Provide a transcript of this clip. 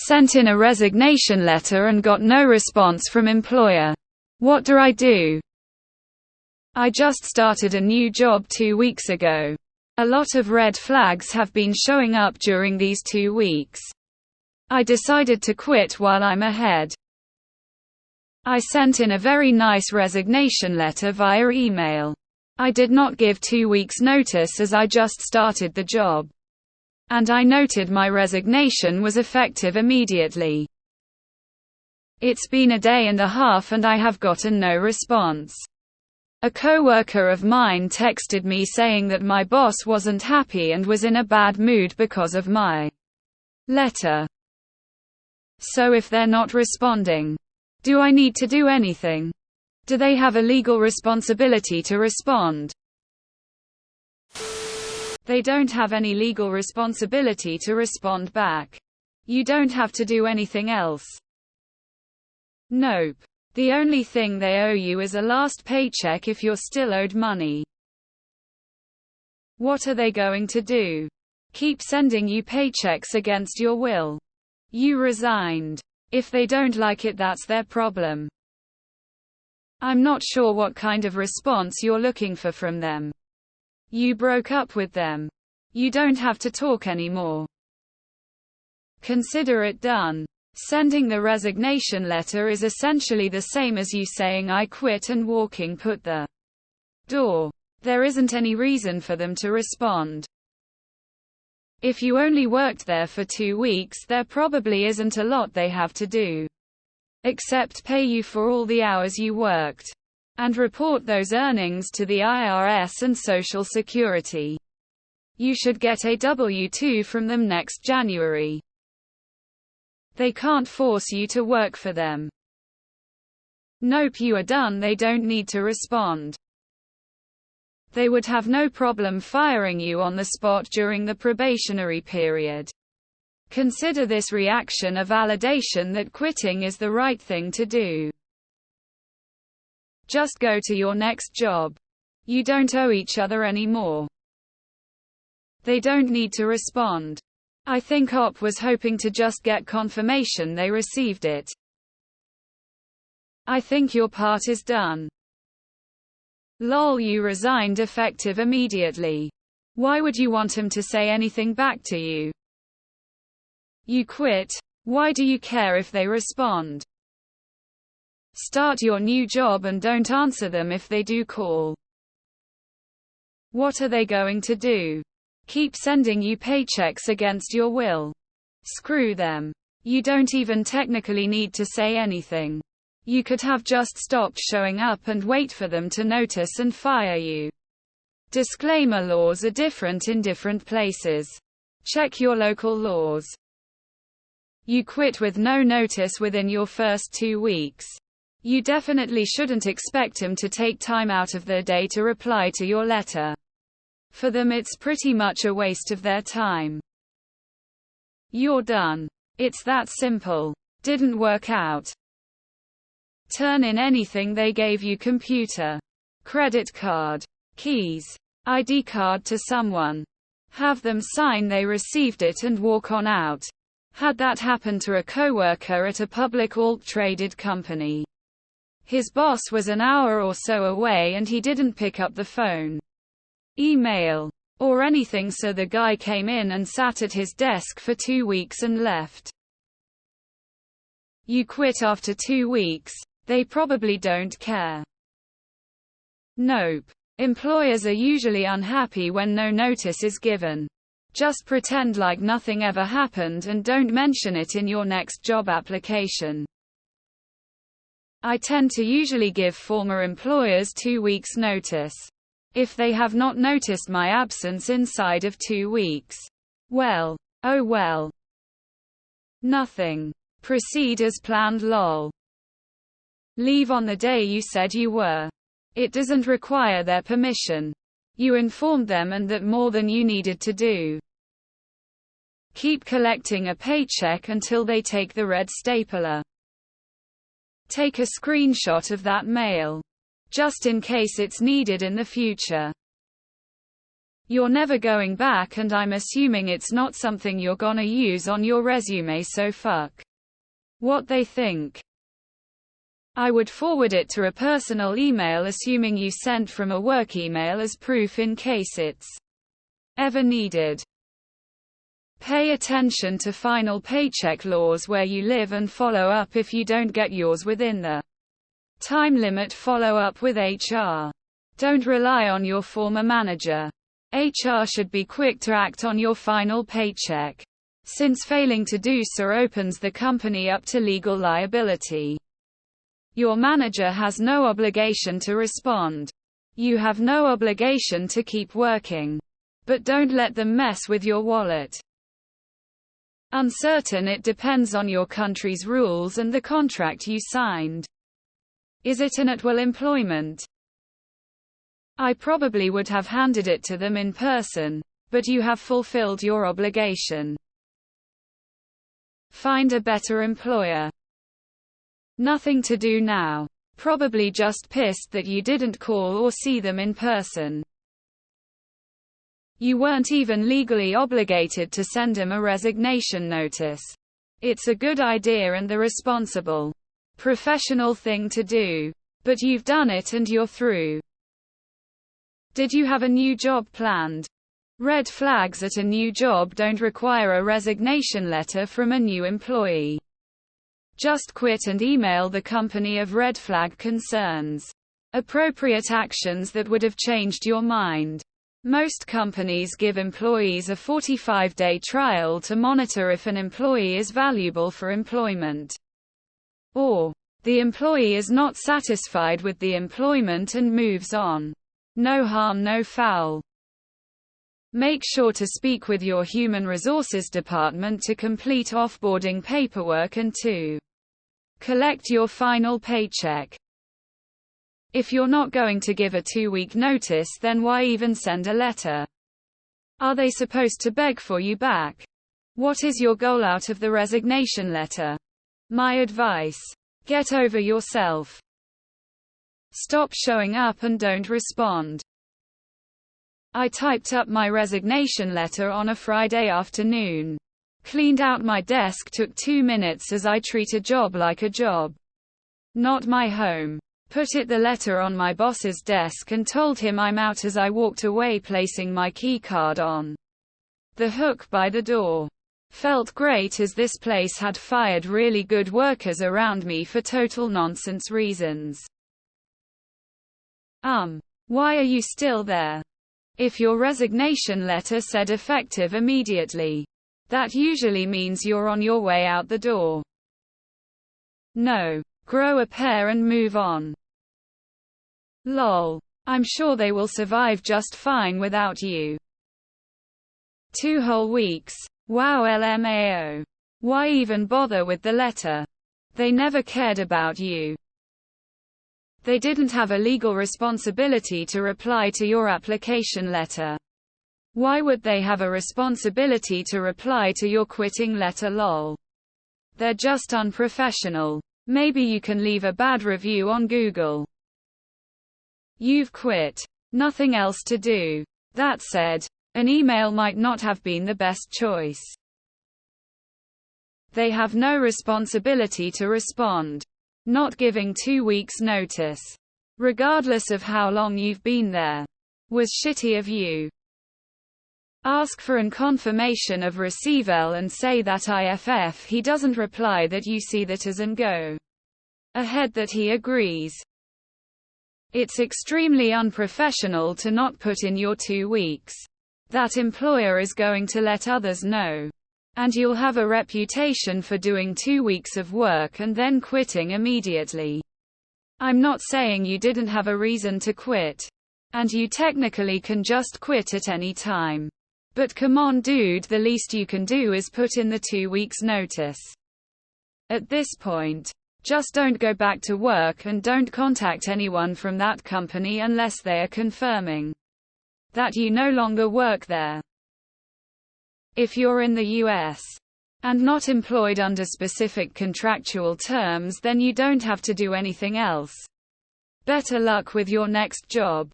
Sent in a resignation letter and got no response from employer. What do I do? I just started a new job 2 weeks ago. A lot of red flags have been showing up during these 2 weeks. I decided to quit while I'm ahead. I sent in a very nice resignation letter via email. I did not give 2 weeks notice as I just started the job. And I noted my resignation was effective immediately. It's been a day and a half and I have gotten no response. A coworker of mine texted me saying that my boss wasn't happy and was in a bad mood because of my letter. So if they're not responding, do I need to do anything? Do they have a legal responsibility to respond? They don't have any legal responsibility to respond back. You don't have to do anything else. Nope. The only thing they owe you is a last paycheck if you're still owed money. What are they going to do? Keep sending you paychecks against your will. You resigned. If they don't like it, that's their problem. I'm not sure what kind of response you're looking for from them. You broke up with them. You don't have to talk anymore. Consider it done. Sending the resignation letter is essentially the same as you saying I quit and walking put the door. There isn't any reason for them to respond. If you only worked there for 2 weeks, there probably isn't a lot they have to do. Except pay you for all the hours you worked. And report those earnings to the IRS and Social Security. You should get a W-2 from them next January. They can't force you to work for them. Nope, you are done. They don't need to respond. They would have no problem firing you on the spot during the probationary period. Consider this reaction a validation that quitting is the right thing to do. Just go to your next job. You don't owe each other anymore. They don't need to respond. I think OP was hoping to just get confirmation they received it. I think your part is done. Lol, you resigned effective immediately. Why would you want him to say anything back to you? You quit. Why do you care if they respond? Start your new job and don't answer them if they do call. What are they going to do? Keep sending you paychecks against your will. Screw them. You don't even technically need to say anything. You could have just stopped showing up and wait for them to notice and fire you. Disclaimer: laws are different in different places. Check your local laws. You quit with no notice within your first 2 weeks. You definitely shouldn't expect him to take time out of their day to reply to your letter. For them, it's pretty much a waste of their time. You're done. It's that simple. Didn't work out. Turn in anything they gave you: computer, credit card, keys, ID card to someone. Have them sign they received it and walk on out. Had that happen to a coworker at a public alt-traded company. His boss was an hour or so away and he didn't pick up the phone, email, or anything, so the guy came in and sat at his desk for 2 weeks and left. You quit after 2 weeks. They probably don't care. Nope. Employers are usually unhappy when no notice is given. Just pretend like nothing ever happened and don't mention it in your next job application. I tend to usually give former employers 2 weeks notice. If they have not noticed my absence inside of 2 weeks, well, oh well. Nothing. Proceed as planned. Lol. Leave on the day you said you were. It doesn't require their permission. You informed them and that more than you needed to do. Keep collecting a paycheck until they take the red stapler. Take a screenshot of that mail, just in case it's needed in the future. You're never going back, and I'm assuming it's not something you're gonna use on your resume, so fuck what they think. I would forward it to a personal email, assuming you sent from a work email as proof in case it's ever needed. Pay attention to final paycheck laws where you live and follow up if you don't get yours within the time limit. Follow up with HR. Don't rely on your former manager. HR should be quick to act on your final paycheck, since failing to do so opens the company up to legal liability. Your manager has no obligation to respond. You have no obligation to keep working. But don't let them mess with your wallet. Uncertain. It depends on your country's rules and the contract you signed. Is it an at-will employment? I probably would have handed it to them in person, but you have fulfilled your obligation. Find a better employer. Nothing to do now. Probably just pissed that you didn't call or see them in person. You weren't even legally obligated to send him a resignation notice. It's a good idea and the responsible, professional thing to do. But you've done it and you're through. Did you have a new job planned? Red flags at a new job don't require a resignation letter from a new employee. Just quit and email the company of red flag concerns. Appropriate actions that would have changed your mind. Most companies give employees a 45-day trial to monitor if an employee is valuable for employment, or the employee is not satisfied with the employment and moves on. No harm, no foul. Make sure to speak with your human resources department to complete offboarding paperwork and to collect your final paycheck. If you're not going to give a 2-week notice, then why even send a letter? Are they supposed to beg for you back? What is your goal out of the resignation letter? My advice: get over yourself. Stop showing up and don't respond. I typed up my resignation letter on a Friday afternoon. Cleaned out my desk took 2 minutes, as I treat a job like a job, not my home. Put the letter on my boss's desk and told him I'm out as I walked away, placing my key card on the hook by the door. Felt great, as this place had fired really good workers around me for total nonsense reasons. Why are you still there? If your resignation letter said effective immediately, that usually means you're on your way out the door. No. Grow a pair and move on. Lol. I'm sure they will survive just fine without you. 2 whole weeks. Wow, LMAO. Why even bother with the letter? They never cared about you. They didn't have a legal responsibility to reply to your application letter. Why would they have a responsibility to reply to your quitting letter? Lol. They're just unprofessional. Maybe you can leave a bad review on Google. You've quit. Nothing else to do. That said, an email might not have been the best choice. They have no responsibility to respond. Not giving 2 weeks notice, regardless of how long you've been there, was shitty of you. Ask for an confirmation of receival and say that if he doesn't reply, that you see that as, and go ahead that he agrees. It's extremely unprofessional to not put in your 2 weeks. That employer is going to let others know. And you'll have a reputation for doing 2 weeks of work and then quitting immediately. I'm not saying you didn't have a reason to quit. And you technically can just quit at any time. But come on dude, the least you can do is put in the 2 weeks notice. At this point, just don't go back to work and don't contact anyone from that company unless they are confirming that you no longer work there. If you're in the US and not employed under specific contractual terms, then you don't have to do anything else. Better luck with your next job.